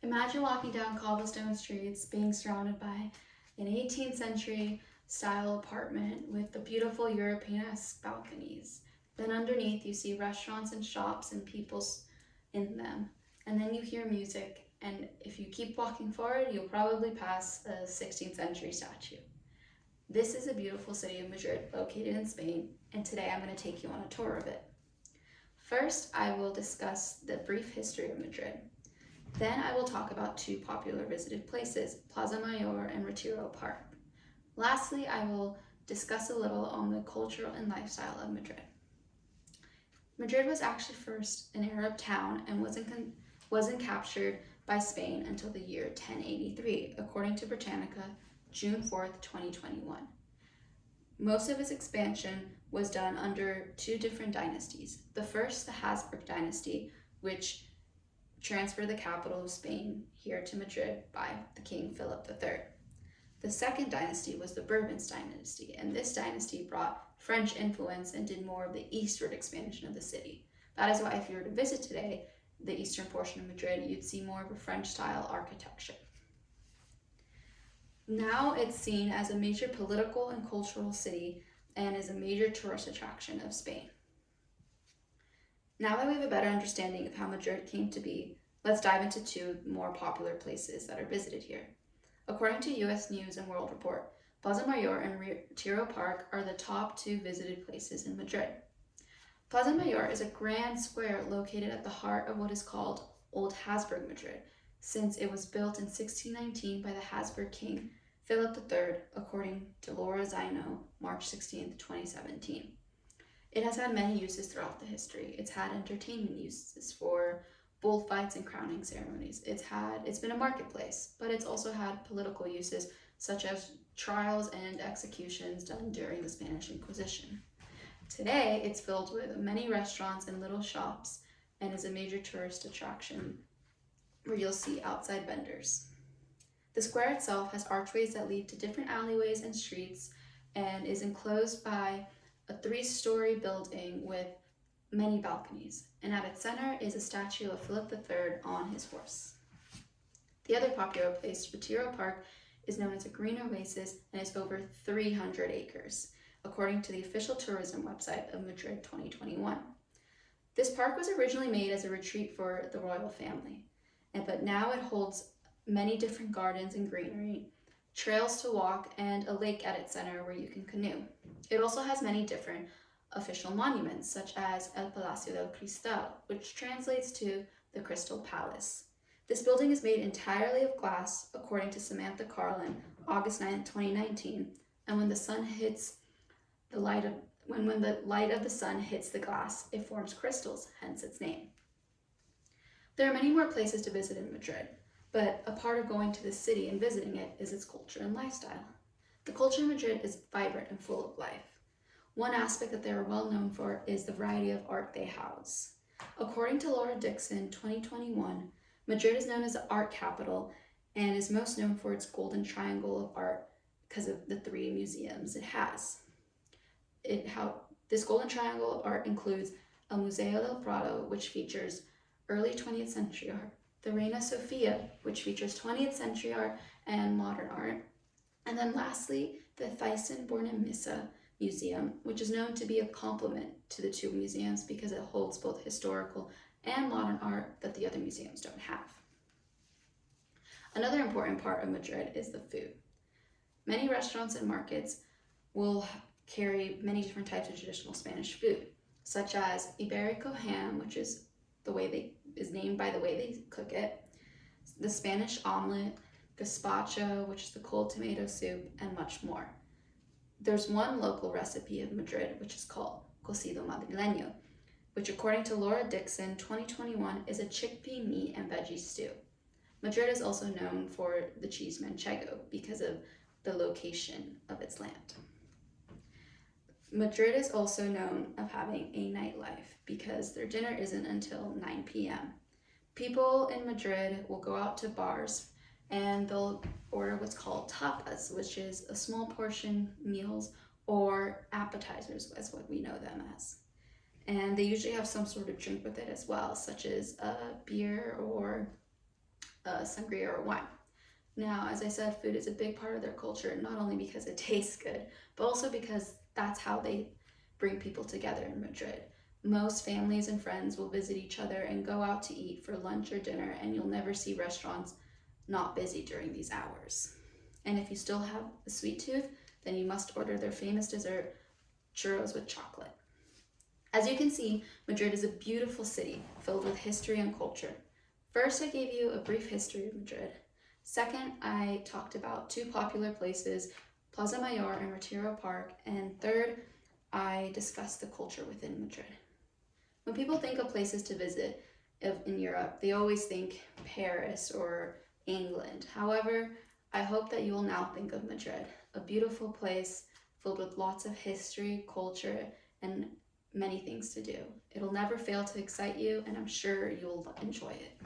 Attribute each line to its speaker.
Speaker 1: Imagine walking down cobblestone streets being surrounded by an 18th century style apartment with the beautiful European-esque balconies. Then underneath you see restaurants and shops and people in them. And then you hear music, and if you keep walking forward, you'll probably pass a 16th century statue. This is a beautiful city of Madrid, located in Spain, and today I'm going to take you on a tour of it. First, I will discuss the brief history of Madrid. Then I will talk about two popular visited places, Plaza Mayor and Retiro Park. Lastly, I will discuss a little on the cultural and lifestyle of Madrid. Madrid was actually first an Arab town and wasn't captured by Spain until the year 1083, according to Britannica, June 4th, 2021. Most of its expansion was done under two different dynasties. The first, the Habsburg dynasty, which transferred the capital of Spain here to Madrid by the King Philip III. The second dynasty was the Bourbon dynasty, and this dynasty brought French influence and did more of the eastward expansion of the city. That is why if you were to visit today, the eastern portion of Madrid, you'd see more of a French-style architecture. Now it's seen as a major political and cultural city and is a major tourist attraction of Spain. Now that we have a better understanding of how Madrid came to be, let's dive into two more popular places that are visited here. According to U.S. News and World Report, Plaza Mayor and Retiro Park are the top two visited places in Madrid. Plaza Mayor is a grand square located at the heart of what is called Old Habsburg Madrid, since it was built in 1619 by the Habsburg King Philip III, according to Laura Zino, March 16, 2017. It has had many uses throughout the history. It's had entertainment uses for bullfights and crowning ceremonies. It's been a marketplace, but it's also had political uses such as trials and executions done during the Spanish Inquisition. Today, it's filled with many restaurants and little shops and is a major tourist attraction where you'll see outside vendors. The square itself has archways that lead to different alleyways and streets and is enclosed by a 3-story building with many balconies, and at its center is a statue of Philip III on his horse. The other popular place, Retiro Park, is known as a green oasis and is over 300 acres, according to the official tourism website of Madrid 2021. This park was originally made as a retreat for the royal family, but now it holds many different gardens and greenery, trails to walk, and a lake at its center where you can canoe. It also has many different official monuments, such as El Palacio del Cristal, which translates to the Crystal Palace. This building is made entirely of glass, according to Samantha Carlin, August 9, 2019, and when the light of the sun hits the glass, it forms crystals, hence its name. There are many more places to visit in Madrid, but a part of going to the city and visiting it is its culture and lifestyle. The culture in Madrid is vibrant and full of life. One aspect that they are well known for is the variety of art they house. According to Laura Dixon, 2021, Madrid is known as the art capital and is most known for its golden triangle of art because of the 3 museums it has. This golden triangle of art includes El Museo del Prado, which features early 20th century art, the Reina Sofia, which features 20th century art and modern art, and then lastly, the Thyssen-Bornemisza Museum, which is known to be a complement to the 2 museums because it holds both historical and modern art that the other museums don't have. Another important part of Madrid is the food. Many restaurants and markets will carry many different types of traditional Spanish food, such as Iberico ham, which is named by the way they cook it, the Spanish omelet, gazpacho, which is the cold tomato soup, and much more. There's one local recipe of Madrid, which is called cocido madrileño, which according to Laura Dixon, 2021, is a chickpea meat and veggie stew. Madrid is also known for the cheese manchego because of the location of its land. Madrid is also known of having a nightlife because their dinner isn't until 9 p.m. People in Madrid will go out to bars and they'll order what's called tapas, which is a small portion meals or appetizers, as what we know them as. And they usually have some sort of drink with it as well, such as a beer or sangria or wine. Now, as I said, food is a big part of their culture, not only because it tastes good, but also because that's how they bring people together in Madrid. Most families and friends will visit each other and go out to eat for lunch or dinner, and you'll never see restaurants not busy during these hours. And if you still have a sweet tooth, then you must order their famous dessert, churros with chocolate. As you can see, Madrid is a beautiful city filled with history and culture. First, I gave you a brief history of Madrid. Second, I talked about two popular places, Plaza Mayor and Retiro Park. And third, I discussed the culture within Madrid. When people think of places to visit in Europe, they always think Paris or England. However, I hope that you will now think of Madrid, a beautiful place filled with lots of history, culture, and many things to do. It'll never fail to excite you, and I'm sure you'll enjoy it.